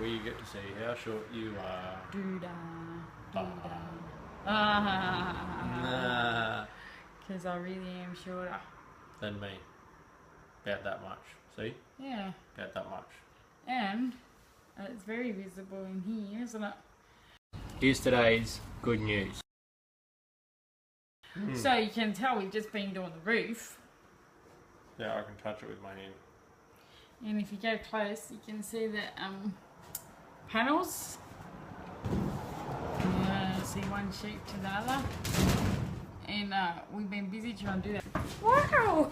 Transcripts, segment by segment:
we get to see how short you are. Because I really am shorter than me. About that much. See? Yeah. About that much. And it's very visible in here, isn't it? Here's today's good news. So you can tell we've just been doing the roof. Yeah, I can touch it with my hand. And if you go close, you can see the panels. See one sheet to the other. And we've been busy trying to do that. Wow!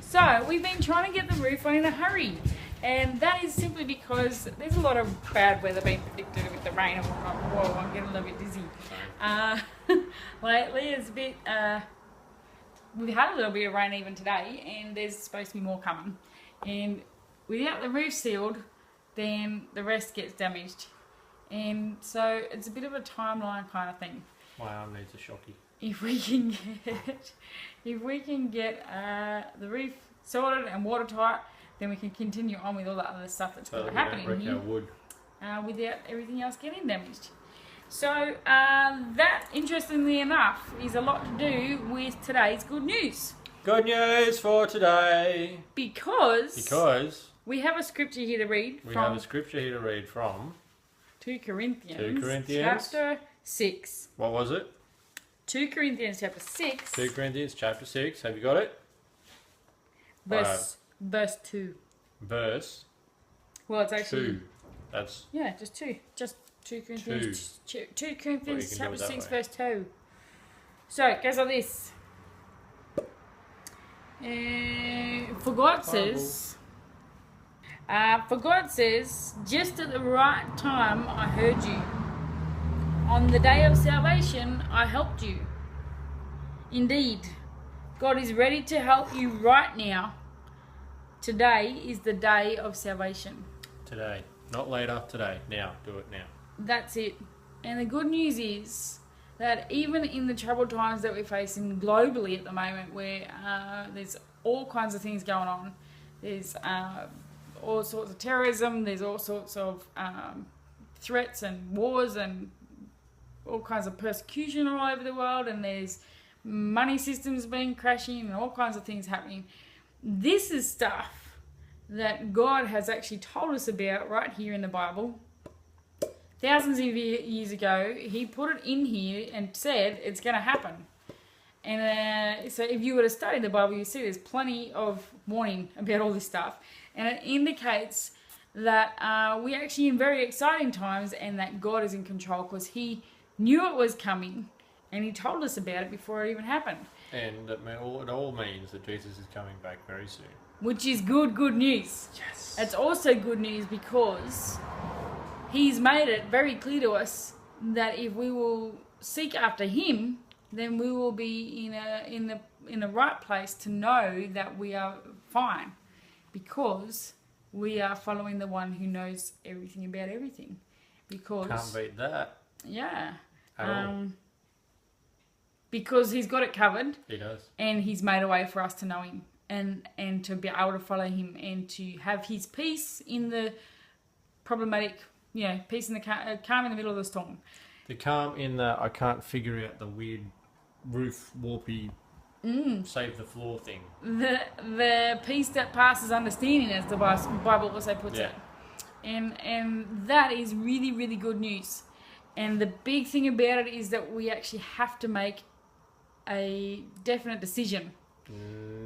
So we've been trying to get the roof on in a hurry. And that is simply because there's a lot of bad weather being predicted with the rain and whatnot. Whoa, I'm getting a little bit dizzy. Lately it's a bit, we've had a little bit of rain even today, and there's supposed to be more coming. And without the roof sealed, then the rest gets damaged. And so it's a bit of a timeline kind of thing. My arm needs a shocky. If we can get the roof sorted and watertight, then we can continue on with all the other stuff that's happening here wood. without everything else getting damaged. So that, interestingly enough, is a lot to do with today's good news. Good news for today. Because we have a scripture here to read. We have a scripture here to read from 2 Corinthians. 2 Corinthians. Chapter 6. What was it? 2 Corinthians chapter 6. 2 Corinthians chapter 6. Have you got it? Verse 2. Verse. Well, it's actually 2. That's. Yeah, just 2. Just 2 Corinthians. 2 Corinthians chapter 6 verse 2. So it goes like this. For God says, just at the right time I heard you. On the day of salvation I helped you. Indeed, God is ready to help you right now. Today is the day of salvation. Today. Not later, today. Now. Do it now. That's it. And the good news is that even in the troubled times that we're facing globally at the moment, where there's all kinds of things going on, there's all sorts of terrorism, there's all sorts of threats and wars and all kinds of persecution all over the world, and there's money systems being crashing and all kinds of things happening. This is stuff that God has actually told us about right here in the Bible. Thousands of years ago, he put it in here and said it's going to happen. And so if you were to study the Bible, you see there's plenty of warning about all this stuff. And it indicates that we're actually in very exciting times and that God is in control, because he knew it was coming and he told us about it before it even happened. And it all means that Jesus is coming back very soon. Which is good news. Yes. It's also good news because he's made it very clear to us that if we will seek after him, then we will be in the right place to know that we are fine, because we are following the one who knows everything about everything. Because can't beat that. Yeah. At all. Because he's got it covered. He does. And he's made a way for us to know him and to be able to follow him and to have his peace in the problematic, peace in the calm in the middle of the storm. The calm in the I can't figure out the weird roof warpy save the floor thing. The peace that passes understanding, as the Bible also puts it. And that is really, really good news. And the big thing about it is that we actually have to make a definite decision.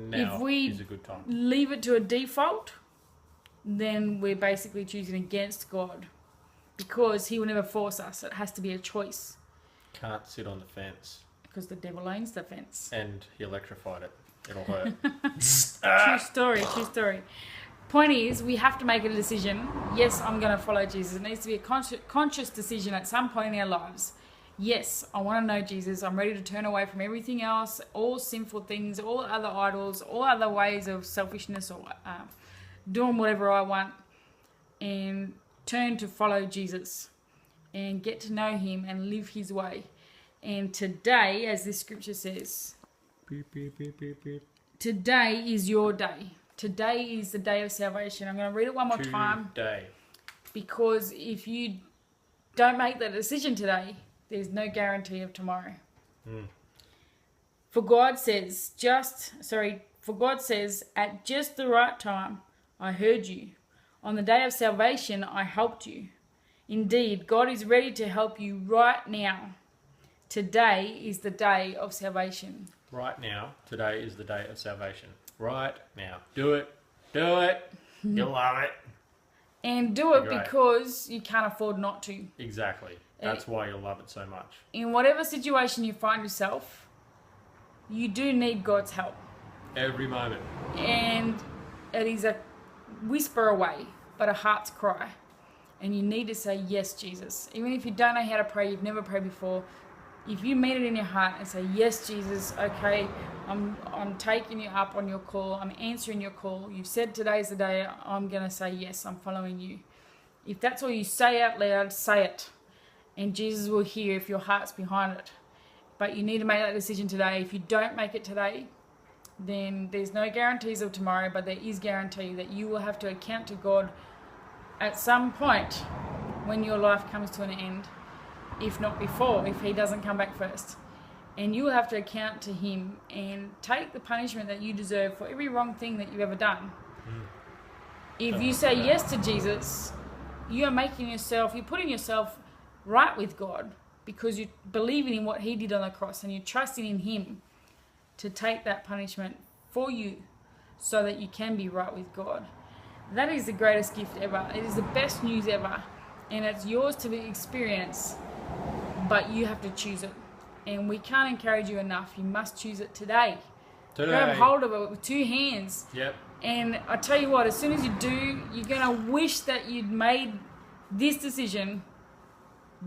Now if we is a good time. Leave it to a default, then we're basically choosing against God, because he will never force us. It has to be a choice. Can't sit on the fence. Because the devil owns the fence. And he electrified it. It'll hurt. True story. Point is, we have to make a decision. Yes, I'm going to follow Jesus. It needs to be a conscious decision at some point in our lives. Yes, I want to know Jesus. I'm ready to turn away from everything else, all sinful things, all other idols, all other ways of selfishness or doing whatever I want, and turn to follow Jesus and get to know him and live his way. And today, as this scripture says, beep, beep, beep, beep, beep. Today is your day. Today is the day of salvation. I'm going to read it one more time. Today. because if you don't make that decision today, there's no guarantee of tomorrow. For God says, at just the right time, I heard you. On the day of salvation, I helped you. Indeed, God is ready to help you right now. Today is the day of salvation. Right now, today is the day of salvation. Right now. Do it. Do it. You'll love it. And do it because you can't afford not to. Exactly. That's why you'll love it so much. In whatever situation you find yourself, you do need God's help. Every moment. And it is a whisper away, but a heart's cry. And you need to say, yes, Jesus. Even if you don't know how to pray, you've never prayed before, if you mean it in your heart and say, yes, Jesus, okay, I'm taking you up on your call. I'm answering your call. You've said today's the day. I'm going to say, yes, I'm following you. If that's all you say out loud, say it. And Jesus will hear if your heart's behind it. But you need to make that decision today. If you don't make it today, then there's no guarantees of tomorrow, but there is guarantee that you will have to account to God at some point when your life comes to an end, if not before, if he doesn't come back first. And you will have to account to him and take the punishment that you deserve for every wrong thing that you've ever done. If you say yes to Jesus, you're putting yourself right with God because you're believing in what he did on the cross and you're trusting in him to take that punishment for you so that you can be right with God. That is the greatest gift ever. It is the best news ever. And it's yours to experience, but you have to choose it. And we can't encourage you enough. You must choose it today. Grab hold of it with two hands. Yep. And I tell you what, as soon as you do, you're going to wish that you'd made this decision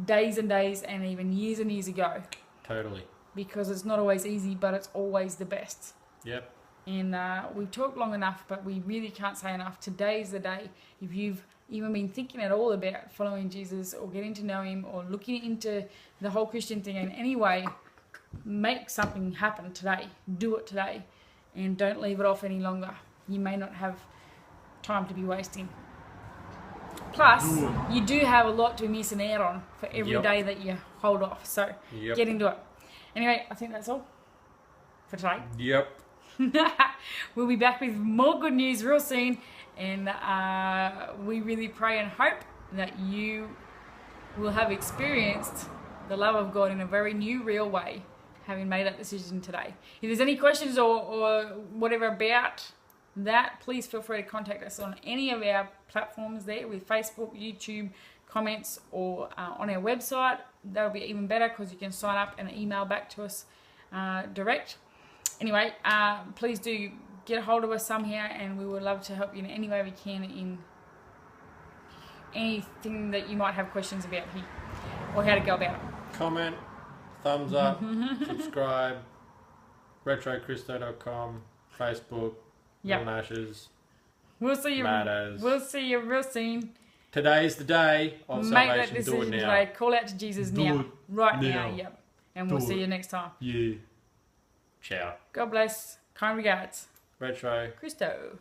days and days and even years and years ago. Totally. Because it's not always easy, but it's always the best. Yep. And we've talked long enough, but we really can't say enough. Today's the day. If you've even been thinking at all about following Jesus or getting to know him or looking into the whole Christian thing in any way, make something happen today. Do it today. And don't leave it off any longer. You may not have time to be wasting. Plus, you do have a lot to be missing out on for every day that you hold off. So get into it. Anyway, I think that's all for today. Yep. We'll be back with more good news real soon. And we really pray and hope that you will have experienced the love of God in a very new, real way, having made that decision today. If there's any questions or whatever about that, please feel free to contact us on any of our platforms there with Facebook, YouTube, comments, or on our website. That'll be even better because you can sign up and email back to us direct. Anyway, please do get a hold of us somehow, and we would love to help you in any way we can in anything that you might have questions about here or how to go about it. Comment, thumbs up, subscribe, retrocristo.com, Facebook, Little Ashes. We'll see you. We'll see you real soon. Today's the day of salvation. Make that decision do it now. today. Call out to Jesus now. Right now. Yep. And we'll see you next time. Yeah. Ciao. God bless. Kind regards. Retro Cristo.